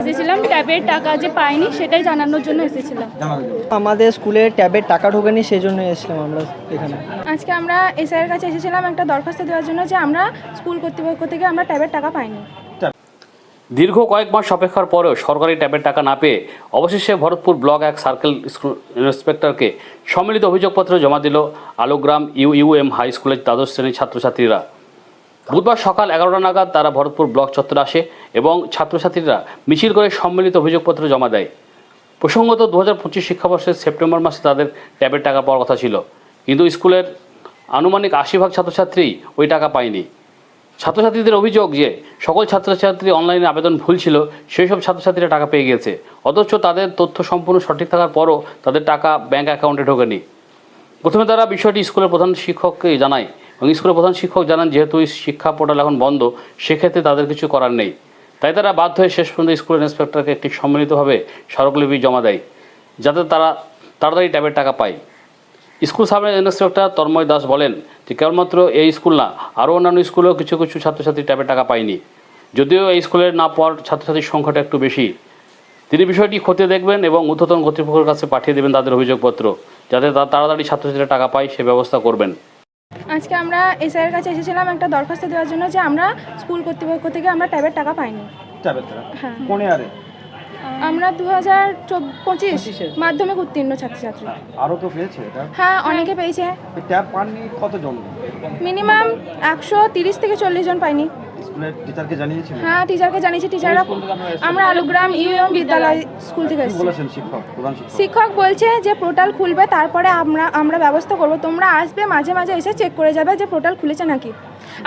এসেছিলাম ট্যাবের টাকা যে পাইনি সেটাই জানানোর জন্য এসেছিলাম। আমাদের স্কুলে ট্যাবের টাকা ঢোকেনি, সেই জন্য এসেছিলাম আমরা এখানে। আজকে আমরা এসআইয়ের কাছে এসেছিলাম একটা দরখাস্ত দেওয়ার জন্য যে আমরা স্কুল কর্তৃপক্ষ থেকে আমরা ট্যাবের টাকা পাইনি। দীর্ঘ কয়েক মাস অপেক্ষার পরেও সরকারি ট্যাবের টাকা না পেয়ে অবশেষে ভরতপুর ব্লক 1 সার্কেল স্কুল ইন্সপেক্টরকে সম্মিলিত অভিযোগপত্র জমা দিল আলোগ্রাম ইউএম হাই স্কুলের দ্বাদশ শ্রেণীর ছাত্রছাত্রীরা। বুধবার সকাল 11টা নাগাদ তারা ভরতপুর ব্লক চত্বরে আসে এবং ছাত্রছাত্রীরা মিছিল করে সম্মিলিত অভিযোগপত্র জমা দেয়। প্রসঙ্গত 2025 শিক্ষাবর্ষের সেপ্টেম্বর মাসে তাদের ট্যাবের টাকা পাওয়ার কথা ছিল, কিন্তু স্কুলের আনুমানিক 80% ছাত্রছাত্রী ওই টাকা পায়নি। ছাত্রছাত্রীদের অভিযোগ যে সকল ছাত্রছাত্রী অনলাইনে আবেদন ভুল ছিল, সেই সব ছাত্রছাত্রীরা টাকা পেয়ে গেছে, অথচ তাদের তথ্য সম্পূর্ণ সঠিক থাকার পরও তাদের টাকা ব্যাংক অ্যাকাউন্টে ঢোকেনি। প্রথমে তারা বিষয়টি স্কুলের প্রধান শিক্ষককে জানায় এবং স্কুলের প্রধান শিক্ষক জানান যেহেতু শিক্ষা পোর্টাল এখন বন্ধ, সেক্ষেত্রে তাদের কিছু করার নেই। তাই তারা বাধ্য হয়ে শেষ পর্যন্ত স্কুলের ইন্সপেক্টরকে একটি সম্মিলিতভাবে স্মারকলিপি জমা দেয় যাতে তারা তাড়াতাড়ি ট্যাবের টাকা পায়। School sub inspector Tanmay Das বলেন যে কেবলমাত্র এই স্কুল না, আরও অন্যান্য স্কুলেও কিছু কিছু ছাত্রছাত্রী ট্যাবের টাকা পায়নি, যদিও এই স্কুলের না পাওয়ার ছাত্রছাত্রীর সংখ্যাটা একটু বেশি। তিনি বিষয়টি খতিয়ে দেখবেন এবং ঊর্ধ্বতন কর্তৃপক্ষের কাছে পাঠিয়ে দেবেন তাদের অভিযোগপত্র, যাতে তাড়াতাড়ি ছাত্রছাত্রীরা টাকা পায় সে ব্যবস্থা করবেন। আজকে আমরা এসআইয়ের কাছে এসেছিলাম একটা দরখাস্ত দেওয়ার জন্য যে আমরা স্কুল কর্তৃপক্ষ থেকে আমরা ট্যাবের টাকা পাইনি। হ্যাঁ, কোন ইয়ারে? আমরা 2025 মাধ্যমিক উত্তীর্ণ ছাত্রছাত্রী। আরো তো পেয়েছে এটা? হ্যাঁ, অনেকে পেয়েছে। ট্যাব পাননি কতজন? মিনিমাম 130 থেকে 40 জন পাইনি। স্কুলের টিচারকে জানিয়েছিল? হ্যাঁ, টিচারকে জানিয়েছি। টিচাররা আমরা আলোগ্রাম ইউএম বিদ্যালয় স্কুল থেকে কি এসেছি। বলেছেন শিক্ষক, প্রধান শিক্ষক? শিক্ষক বলছে যে পোর্টাল খুলবে, তারপরে আমরা ব্যবস্থা করব, তোমরা আসবে মাঝে মাঝে এসে চেক করে যাবে যে পোর্টাল খুলেছে নাকি।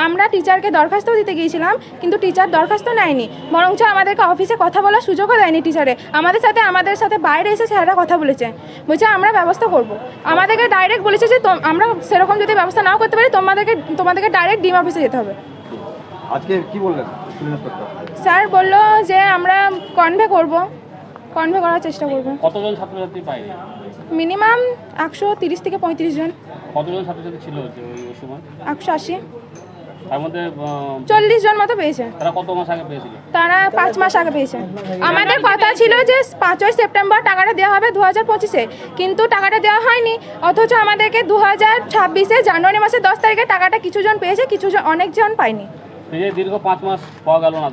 আমরা টিচারকে দরখাস্ত দিতে গিয়েছিলাম, কিন্তু টিচার দরখাস্ত নেয়নি, বরঞ্চ আমাদেরকে অফিসে কথা বলার সুযোগও দেয়নি টিচারে। আমাদের সাথে বাইরে এসে স্যাররা কথা বলেছে, বলছে আমরা ব্যবস্থা করব। আমাদেরকে ডাইরেক্ট বলেছে যে আমরা সেরকম যদি ব্যবস্থা নাও করতে পারি তোমাদেরকে ডাইরেক্ট ডিম অফিসে যেতে হবে। আজকে কি বললেন স্কুল ইন্সপেক্টর? স্যার বললো যে আমরা কনভে করার চেষ্টা করব। কতজন ছাত্রছাত্রী পায়নি? মিনিমাম 130 থেকে 35 জন। কতজন ছাত্রছাত্রী ছিল ওই সময়? 180। তার মধ্যে 40 জন মতো পেয়েছে। তারা কত মাস আগে পেয়েছিল? তারা 5 মাস আগে পেয়েছে। আমাদের কথা ছিল যে 5ই সেপ্টেম্বর টাকাটা দেওয়া হবে 2025-এ, কিন্তু টাকাটা দেওয়া হয়নি। অথচ আমাদেরকে 2026-এ জানুয়ারি মাসের 10 তারিখে টাকাটা কিছু জন পেয়েছে, কিছু জন অনেকজন পায়নি। দীর্ঘ 5 মাস পাওয়া গেল না,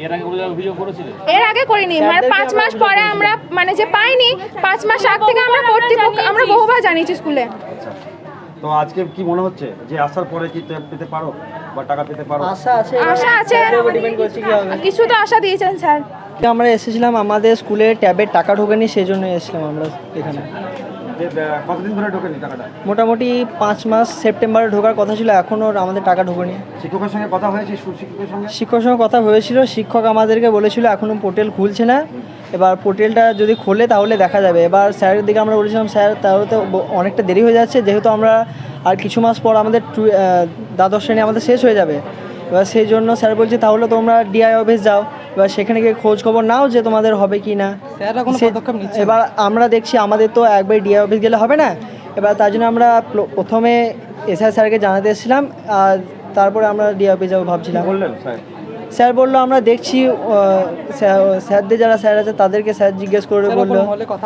এর আগে কোনো অভিযোগ করেছিলেন? এর আগে করিনি, মানে 5 মাস পরে আমরা যে পাইনি, 5 মাস আগ থেকে আমরা আমরা বহুবার জানিয়েছি স্কুলে। তো আজকে কি মনে হচ্ছে যে আসার পরে কি ট্যাব পেতে পারো বা টাকা পেতে পারো? আশা আছে, কিছু তো আশা দিয়েছেন স্যার। আমরা এসেছিলাম, আমাদের স্কুলে ট্যাবের টাকা ঢোকেনি, সেই জন্য এসেছিলাম আমরা এখানে। কতদিন ধরে ঢোকেনি টাকাটা? মোটামুটি 5 মাস, সেপ্টেম্বরে ঢোকার কথা ছিল, এখনও আমাদের টাকা ঢোকেনি। শিক্ষকের সঙ্গে কথা হয়েছে? শিক্ষকের সঙ্গে কথা হয়েছিল, শিক্ষক আমাদেরকে বলেছিল এখনও পোর্টাল খুলছে না, এবার পোর্টালটা যদি খোলে তাহলে দেখা যাবে। এবার স্যারের দিকে আমরা বলেছিলাম স্যার তাহলে তো অনেকটা দেরি হয়ে যাচ্ছে, যেহেতু আমরা আর কিছু মাস পর আমাদের দ্বাদশ শ্রেণী আমাদের শেষ হয়ে যাবে। এবার সেই জন্য স্যার বলছে তাহলে তোমরা ডিআই অফিস যাও, এবার সেখানে গিয়ে খোঁজ খবর নাও যে তোমাদের হবে কি না। এবার আমরা দেখছি আমাদের তো একবার ডিআই অফিস গেলে হবে না, এবার তার জন্য আমরা প্রথমে এসআই স্যারকে জানাতে এসেছিলাম, আর তারপরে আমরা ডিআই অফিস যাবো ভাবছিলাম। বললেন স্যার বললো আমরা দেখছি, স্যারদের যারা স্যার আছে তাদেরকে স্যার জিজ্ঞেস করে বললো,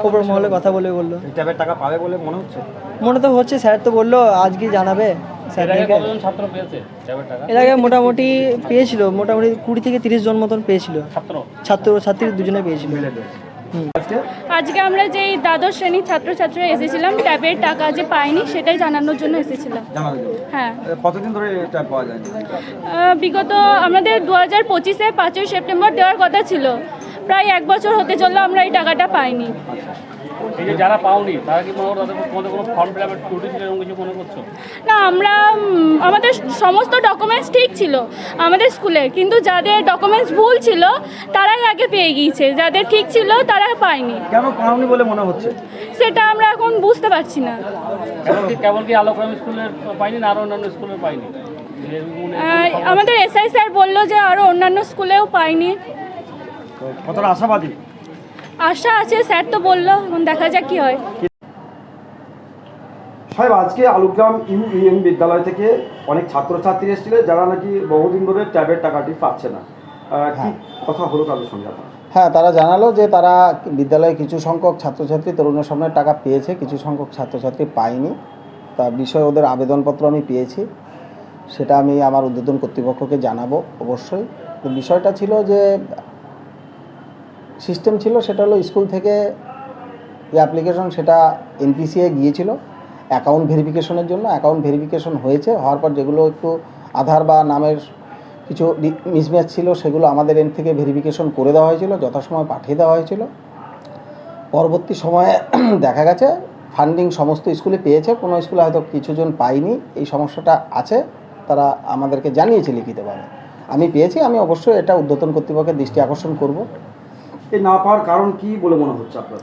ওপর মহলে কথা বলে বললো ট্যাবের টাকা পাবে বলে মনে হচ্ছে। মনে তো হচ্ছে, স্যার তো বললো আজকে জানাবে। এর আগে মোটামুটি পেয়েছিল, মোটামুটি 20 থেকে 30 জন মতন পেয়েছিল, ছাত্রছাত্রী দুজনে পেয়েছিল। আজকে আমরা যে দ্বাদশ শ্রেণীর ছাত্রছাত্রীরা এসেছিলাম ট্যাবের টাকা যে পাইনি সেটাই জানানোর জন্য এসেছিলাম। হ্যাঁ। কতদিন ধরে ট্যাব পাওয়া যায়? বিগত আমাদের 2025-এ 5ই সেপ্টেম্বর দেওয়ার কথা ছিল, প্রায় 1 বছর হতে চললো আমরা এই টাকাটা পাইনি। এই যে যারা পাওনি তারা কি তাদের কোনো ফর্ম ফিল আপের ত্রুটি ছিল এরকম কিছু মনে করছো? না, আমাদের সমস্ত ডকুমেন্টস ঠিক ছিল আমাদের স্কুলের, কিন্তু যাদের ডকুমেন্টস ভুল ছিল তারাই আগে পেয়ে গিয়েছে, যাদের ঠিক ছিল তারা পায়নি। কেন পাওনি বলে মনে হচ্ছে সেটা আমরা এখন বুঝতে পারছি না। কেবল কি আলোগ্রাম স্কুলের পাইনি না আরো অন্যান্য স্কুলের পাইনি? আমাদের এসআই স্যার বললো যে আরো অন্যান্য স্কুলেও পাইনি। কতটা আশাবাদী? আশা আছে, স্যার তো বললো, এখন দেখা যাক কি হয়। সাহেব, আজকে আলোগ্রাম ইউএম বিদ্যালয় থেকে অনেক ছাত্রছাত্রী এসেছিল যারা নাকি বহুদিন ধরে ট্যাবের টাকাটি পাচ্ছে না, কি কথা হলো তাদের সঙ্গে আপনার? হ্যাঁ, তারা জানালো যে তারা বিদ্যালয়ে কিছু সংখ্যক ছাত্রছাত্রী তরুণের স্বপ্নের টাকা পেয়েছে, কিছু সংখ্যক ছাত্রছাত্রী পায়নি। তা বিষয়ে ওদের আবেদনপত্র আমি পেয়েছি, সেটা আমি আমার ঊর্ধ্বতন কর্তৃপক্ষকে জানাবো অবশ্যই। তো বিষয়টা ছিল যে সিস্টেম ছিল সেটা হলো স্কুল থেকে যে অ্যাপ্লিকেশন সেটা এনপিসিআই গিয়েছিল অ্যাকাউন্ট ভেরিফিকেশনের জন্য। অ্যাকাউন্ট ভেরিফিকেশন হয়েছে, হওয়ার পর যেগুলো একটু আধার বা নামের কিছু মিসম্যাচ ছিল সেগুলো আমাদের এন্ড থেকে ভেরিফিকেশন করে দেওয়া হয়েছিল, যথাসময়ে পাঠিয়ে দেওয়া হয়েছিল। পরবর্তী সময়ে দেখা গেছে ফান্ডিং সমস্ত স্কুলে পেয়েছে, কোনো স্কুলে হয়তো কিছুজন পায়নি। এই সমস্যাটা আছে, তারা আমাদেরকে জানিয়েছে লিখিতভাবে। আমি পেয়েছি, আমি অবশ্যই এটা ঊর্ধ্বতন কর্তৃপক্ষের দৃষ্টি আকর্ষণ করব। এই না পাওয়ার কারণ কি বলে মনে হচ্ছে আপনার?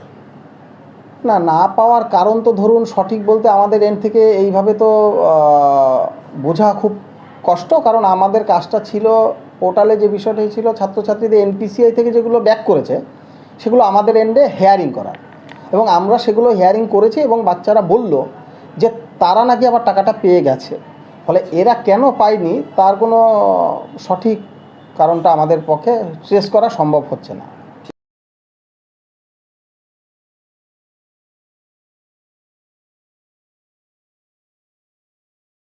না পাওয়ার কারণ তো ধরুন সঠিক বলতে আমাদের এন্ড থেকে এইভাবে তো বোঝা খুব কষ্ট, কারণ আমাদের কাজটা ছিল পোর্টালে যে বিষয়টা ছিল ছাত্রছাত্রীদের এনপিসিআই থেকে যেগুলো ব্যাক করেছে সেগুলো আমাদের এন্ডে হেয়ারিং করা, এবং আমরা সেগুলো হেয়ারিং করেছি এবং বাচ্চারা বলল যে তারা নাকি আবার টাকাটা পেয়ে গেছে। ফলে এরা কেন পায়নি তার কোনো সঠিক কারণটা আমাদের পক্ষে ট্রেস করা সম্ভব হচ্ছে না।